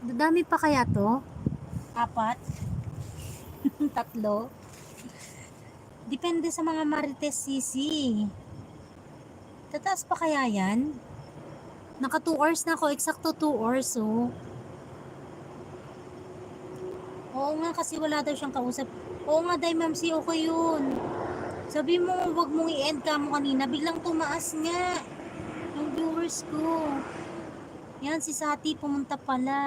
Dadami pa kaya to? 4? 3? Depende sa mga marites sisi. Tataas pa kaya yan? Naka 2 hours na ako. Eksakto 2 hours, oh. Oo nga, kasi wala daw siyang kausap. Oo nga, Day Ma'am si okay yun. Sabi mo, wag mong i-end ka mo kanina. Biglang tumaas nga yung viewers ko. Yan, si Sati pumunta pala.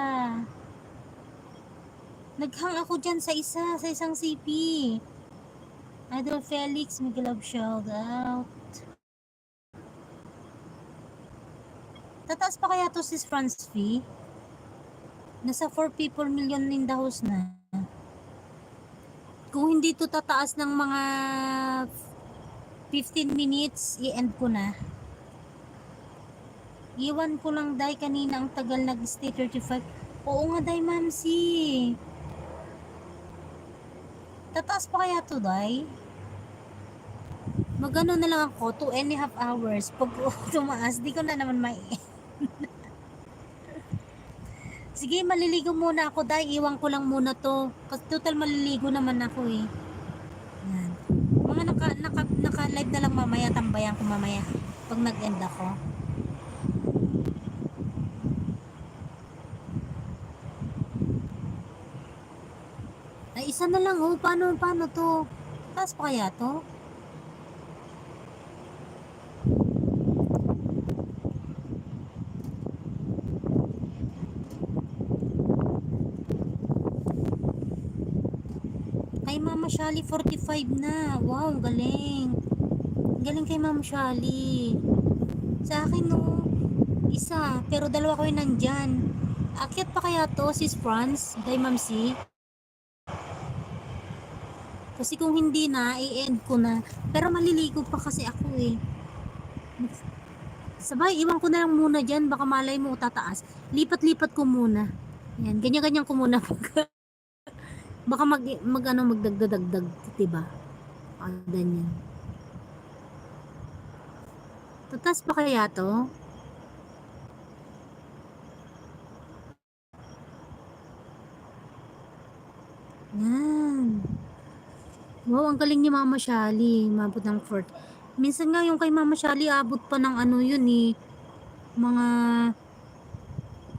Naghang ako dyan sa isang CP. Idol Felix, Miguelab shout out. Tataas pa kaya to sis Franz fee? Nasa 4 people million in the house na. Kung hindi to tataas ng mga 15 minutes, i-end ko na. Iwan ko lang, Day, kanina ang tagal nag-stay 35. Oo nga, Day Mamsi. Tataas pa kaya to, Day? Magano na lang ako, 2.5 hours. Pag tumaas, di ko na naman may Sige, maliligo muna ako, Day. Iwan ko lang muna to. Kasi total maliligo naman ako eh. Yan. Mga naka-live na lang mamaya, tambayan ko mamaya. Pag nag-end ako. Ay, isa na lang oh. Paano to? Taas pa kaya to? Kay Mama Shali 45 na. Wow, galing. Galing kay Mama Shali. Sa akin no, isa. Pero dalawa ko yung nandyan. Akyat pa kaya to, sis Franz? Kay Ma'am C? Kasi kung hindi na, i-end ko na. Pero maliligo pa kasi ako eh. Sabay, iwan ko na lang muna dyan. Baka malay mo tataas. Lipat-lipat ko muna. Yan, ganyan-ganyan ko muna. Baka magdagdag, diba? Ganyan. Tataas pa kaya to? Yan. Wow, ang galing ni Mama Shali. Mabot ng 4. Minsan nga yung kay Mama Shali, abot pa ng ano yun eh. Mga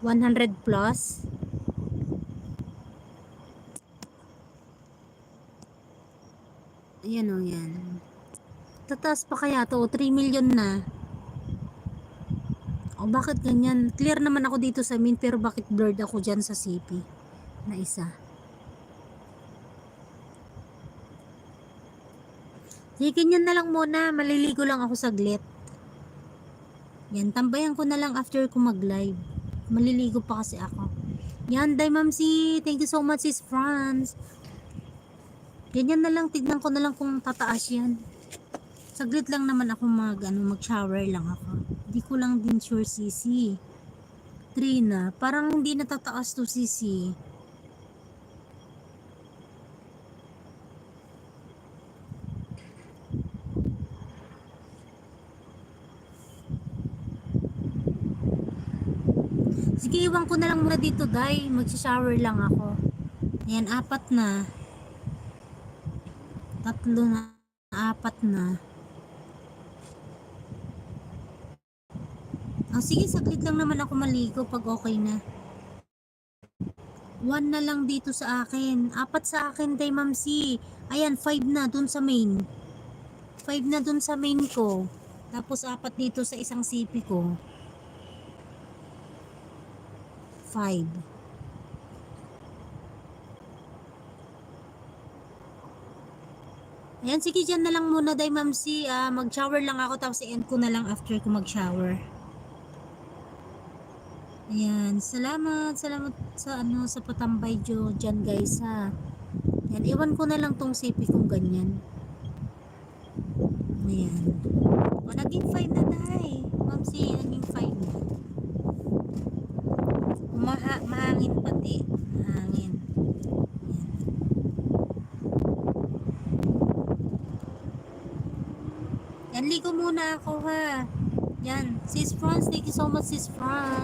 100 plus. Ayan o, yan. Tataas pa kaya to? 3 million na. O bakit ganyan? Clear naman ako dito sa min, pero bakit blurred ako dyan sa CP? Na isa. Sige, ganyan na lang muna. Maliligo lang ako saglit. Yan, tambayan ko na lang after ko mag-live. Maliligo pa kasi ako. Yan, Day Mamsi. Thank you so much, sis Franz. Ganyan na lang. Tignan ko na lang kung tataas yan. Saglit lang naman ako mag-shower lang ako. Hindi ko lang din sure, Sisi. 3 na. Parang hindi natataas to, Sisi. Sige, iwan ko na lang muna dito, Day. Mag-shower lang ako. Ayan, 4 na. 3 na. 4 na. Sige, saglit lang naman ako maligo pag okay na. 1 na lang dito sa akin. 4 sa akin, Day Mamsi. Ayan, 5 na dun sa main. 5 na dun sa main ko. Tapos 4 dito sa isang CP ko. 5. Ayan, sige, dyan na lang muna, Day Mamsi. Mag-shower lang ako, tapos i-end ko na lang after ko mag-shower. Ayan, salamat sa patambay dyan, guys, ha. Ayan, iwan ko na lang tong CP kung ganyan. Ayan. O, naging 5 na, Day Mamsi, naging 5 na. Mahangin pati. Mahangin. Yan, ligo muna ako ha. Yan, sis Franz, thank you so much, sis Franz.